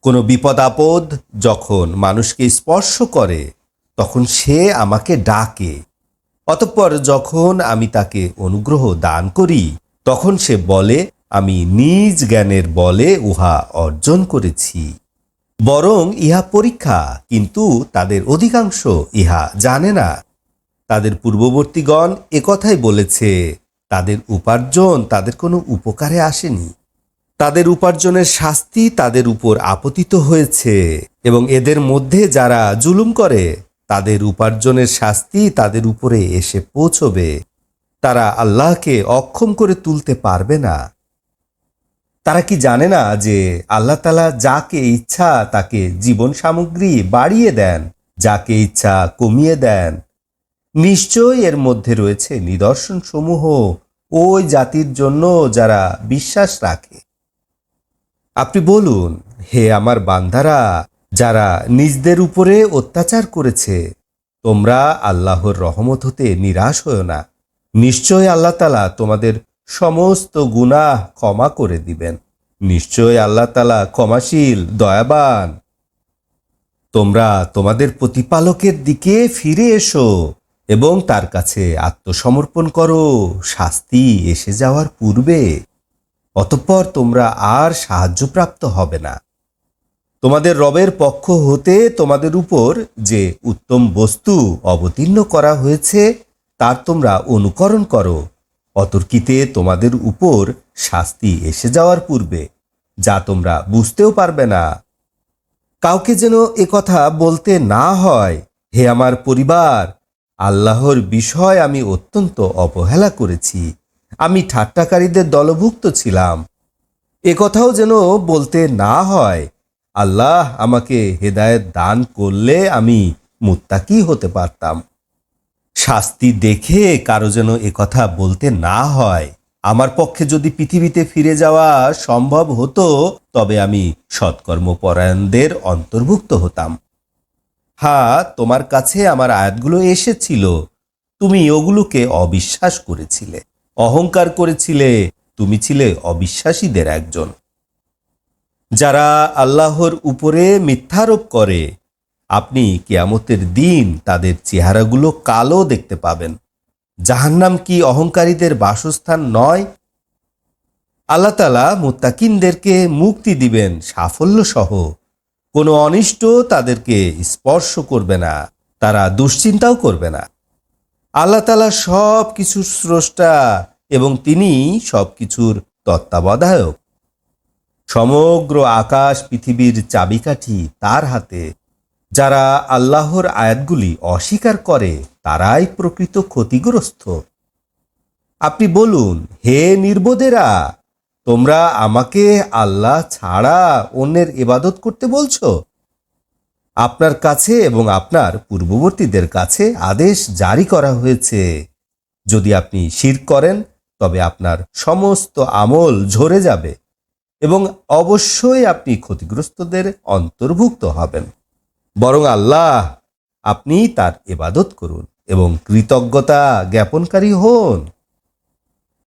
কোনো বিপদ আপদ যখন মানুষকে স্পর্শ করে তখন সে আমাকে ডাকে, অতঃপর যখন আমি তাকে অনুগ্রহ দান করি তখন সে বলে আমি নিজ জ্ঞানের বলে উহা অর্জন করেছি। বরং ইহা পরীক্ষা, কিন্তু তাদের অধিকাংশ ইহা জানে না। তাদের পূর্ববর্তীগণ একথাই বলেছে, তাদের উপার্জন তাদের কোনো উপকারে আসেনি। তাদের উপার্জনের শাস্তি তাদের উপর আপতিত হয়েছে, এবং এদের মধ্যে যারা জুলুম করে তাদের উপার্জনের শাস্তি তাদের উপরে এসে পৌঁছবে। তারা আল্লাহকে অক্ষম করে তুলতে পারবে না। তারা কি জানে না যে আল্লাহ তাআলা যাকে ইচ্ছা তাকে জীবন সামগ্রী বাড়িয়ে দেন, যাকে ইচ্ছা কমিয়ে দেন। নিশ্চয় এর মধ্যে রয়েছে নিদর্শন সমূহ ওই জাতির জন্য যারা বিশ্বাস রাখে। আপনি বলুন, হে আমার বান্দারা যারা নিজদের উপরে অত্যাচার করেছে, তোমরা আল্লাহর রহমত হতে নিরাশ হও না। নিশ্চয় আল্লাহ তাআলা তোমাদের সমস্ত গুনাহ ক্ষমা করে দিবেন। নিশ্চয় আল্লাহ তাআলা ক্ষমাশীল, দয়াবান। তোমরা তোমাদের প্রতিপালকের দিকে ফিরে এসো এবং তার কাছে আত্মসমর্পণ করো শাস্তি এসে যাওয়ার পূর্বে, অতঃপর তোমরা আর সাহায্যপ্রাপ্ত হবে না। তোমাদের রবের পক্ষ হতে তোমাদের উপর যে উত্তম বস্তু অবতীর্ণ করা হয়েছে তার তোমরা অনুকরণ করো, অতর্কিতে তোমাদের উপর শাস্তি এসে যাওয়ার পূর্বে, যা তোমরা বুঝতেও পারবে না। কাউকে যেন একথা বলতে না হয়, হে আমার পরিবার, আল্লাহর বিষয় আমি অত্যন্ত অবহেলা করেছি, আমি ঠাট্টাকারীদের দলভুক্ত ছিলাম। একথাও যেন বলতে না হয়, আল্লাহ আমাকে হেদায়েত দান করলে আমি মুত্তাকি হতে পারতাম। শাস্তি দেখে কারো যেন একথা বলতে না হয়, আমার পক্ষে যদি পৃথিবীতে ফিরে যাওয়া সম্ভব হতো তবে আমি সৎকর্মপরায়ণদের অন্তর্ভুক্ত হতাম। হ্যাঁ, তোমার কাছে আমার আয়াতগুলো এসেছিল, তুমি ওগুলোকে অবিশ্বাস করেছিলে, অহংকার করেছিলে, তুমি ছিলে অবিশ্বাসীদের একজন। যারা আল্লাহর উপরে মিথ্যারোপ করে, আপনি কিয়ামতের দিন তাদের চেহারাগুলো কালো দেখতে পাবেন। জাহান্নাম কি অহংকারীদের বাসস্থান নয়? আল্লাহ তাআলা মুত্তাকিনদেরকে মুক্তি দিবেন সাফল্য সহ। কোনো অনিষ্ট তাদেরকে স্পর্শ করবে না, তারা দুশ্চিন্তাও করবে না। আল্লাহ তাআলা সব কিছুর স্রষ্টা এবং তিনি সব কিছুর তত্ত্বাবধায়ক। সমগ্র আকাশ পৃথিবীর চাবিকাঠি তার হাতে। যারা আল্লাহর আয়াতগুলি অস্বীকার করে তারাই প্রকৃত ক্ষতিগ্রস্ত। আপনি বলুন, হে নির্বোধেরা, তোমরা আমাকে আল্লাহ ছাড়া অন্যের ইবাদত করতে বলছো? আপনার কাছে এবং আপনার পূর্ববর্তীদের কাছে আদেশ জারি করা হয়েছে, যদি আপনি শিরক করেন তবে আপনার সমস্ত আমল ঝরে যাবে এবং অবশ্যই আপনি ক্ষতিগ্রস্তদের অন্তর্ভুক্ত হবেন। বরং আল্লাহ, আপনি তার ইবাদত করুন এবং কৃতজ্ঞতা জ্ঞাপনকারী হন।